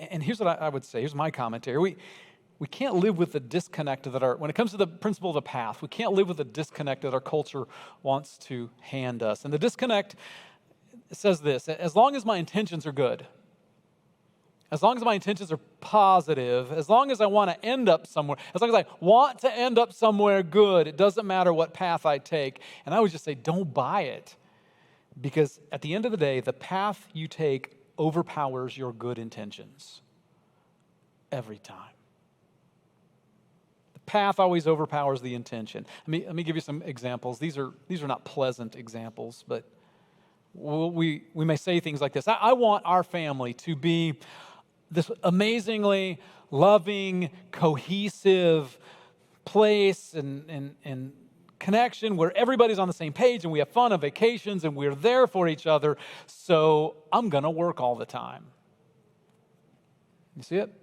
And here's what I would say. Here's my commentary. We can't live with the disconnect when it comes to the principle of the path, we can't live with the disconnect that our culture wants to hand us. And the disconnect says this: as long as my intentions are good, as long as my intentions are positive, as long as I want to end up somewhere, as long as I want to end up somewhere good, it doesn't matter what path I take. And I would just say, don't buy it. Because at the end of the day, the path you take overpowers your good intentions every time. The path always overpowers the intention. Let me give you some examples. These are not pleasant examples, but we may say things like this. I want our family to be this amazingly loving, cohesive place and connection where everybody's on the same page and we have fun on vacations and we're there for each other. So I'm going to work all the time. You see it?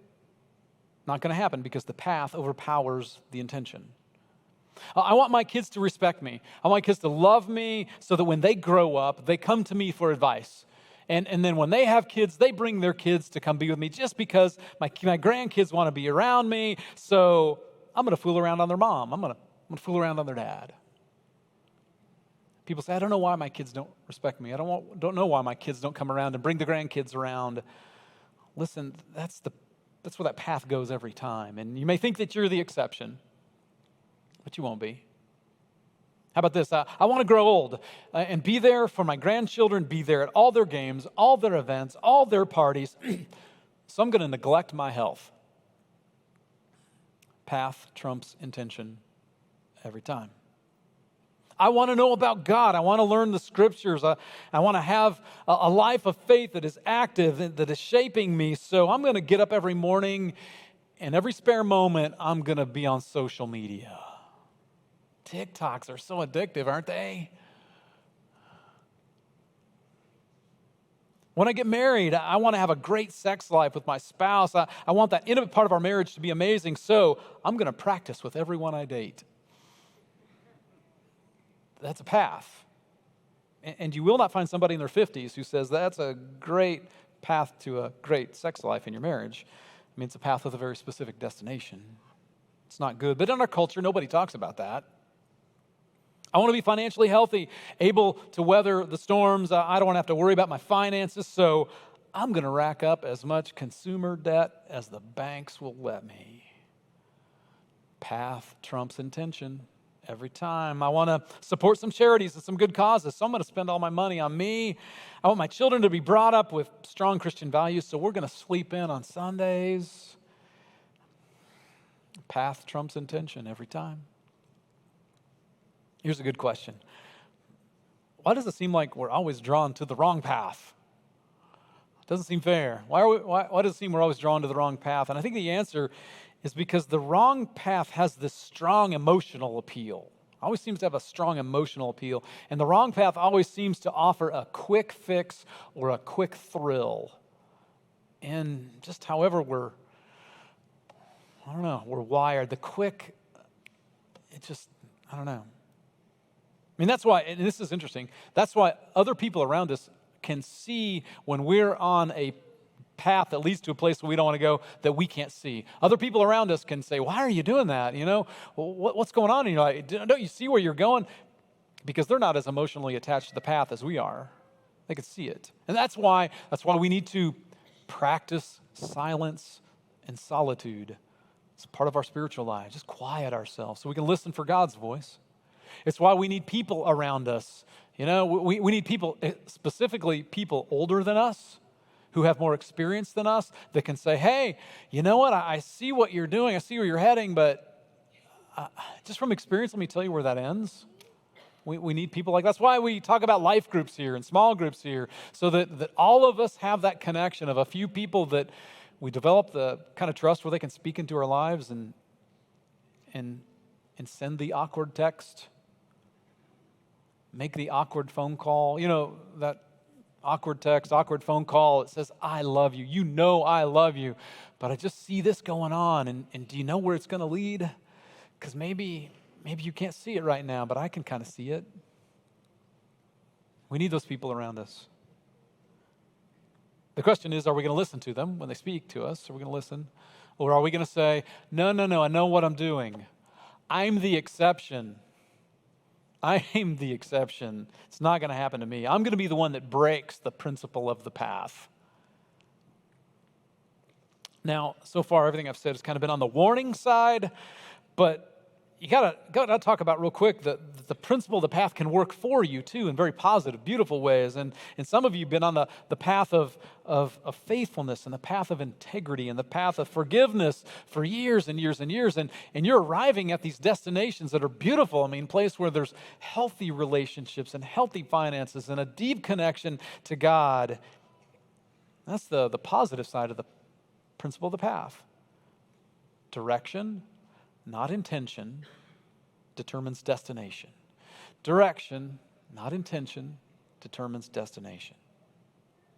Not going to happen because the path overpowers the intention. I want my kids to respect me. I want my kids to love me so that when they grow up, they come to me for advice. And then when they have kids, they bring their kids to come be with me just because my grandkids want to be around me. So I'm going to fool around on their mom. I'm going to fool around on their dad. People say, I don't know why my kids don't respect me. I don't know why my kids don't come around and bring the grandkids around. Listen, that's where that path goes every time. And you may think that you're the exception, but you won't be. How about this? I want to grow old and be there for my grandchildren, be there at all their games, all their events, all their parties. So I'm going to neglect my health. Path trumps intention every time. I want to know about God. I want to learn the scriptures. I want to have a life of faith that is active, that is shaping me. So I'm going to get up every morning, and every spare moment, I'm going to be on social media. TikToks are so addictive, aren't they? When I get married, I want to have a great sex life with my spouse. I want that intimate part of our marriage to be amazing, so I'm going to practice with everyone I date. That's a path. And you will not find somebody in their 50s who says that's a great path to a great sex life in your marriage. I mean, it's a path with a very specific destination. It's not good. But in our culture, nobody talks about that. I want to be financially healthy, able to weather the storms. I don't want to have to worry about my finances, so I'm going to rack up as much consumer debt as the banks will let me. Path trumps intention every time. I want to support some charities and some good causes, so I'm going to spend all my money on me. I want my children to be brought up with strong Christian values, so we're going to sleep in on Sundays. Path trumps intention every time. Here's a good question. Why does it seem like we're always drawn to the wrong path? It doesn't seem fair. Why does it seem we're always drawn to the wrong path? And I think the answer is because the wrong path has this strong emotional appeal. Always seems to have a strong emotional appeal. And the wrong path always seems to offer a quick fix or a quick thrill. And just however we're wired. I don't know. I mean, that's why, and this is interesting, that's why other people around us can see when we're on a path that leads to a place where we don't want to go that we can't see. Other people around us can say, why are you doing that? You know, what's going on? You know, don't you see where you're going? Because they're not as emotionally attached to the path as we are. They can see it. And that's why we need to practice silence and solitude. It's part of our spiritual life. Just quiet ourselves so we can listen for God's voice. It's why we need people around us. You know, we need people, specifically people older than us, who have more experience than us, that can say, hey, you know what? I see what you're doing. I see where you're heading, but just from experience, let me tell you where that ends. We need people like that. That's why we talk about life groups here and small groups here, so that all of us have that connection of a few people that we develop the kind of trust where they can speak into our lives and send the awkward text, make the awkward phone call. You know, that awkward text, awkward phone call, it says, I love you. You know I love you, but I just see this going on, and do you know where it's going to lead? Because maybe you can't see it right now, but I can kind of see it. We need those people around us. The question is, are we going to listen to them when they speak to us? Are we going to listen? Or are we going to say, no, I know what I'm doing. I'm the exception. I am the exception. It's not going to happen to me. I'm going to be the one that breaks the principle of the path. Now, so far, everything I've said has kind of been on the warning side, but you gotta talk about real quick that the principle of the path can work for you too in very positive, beautiful ways. And some of you have been on the path of faithfulness and the path of integrity and the path of forgiveness for years and years and years. And you're arriving at these destinations that are beautiful. I mean, place where there's healthy relationships and healthy finances and a deep connection to God. That's the positive side of the principle of the path. Direction, not intention, determines destination. Direction, not intention, determines destination.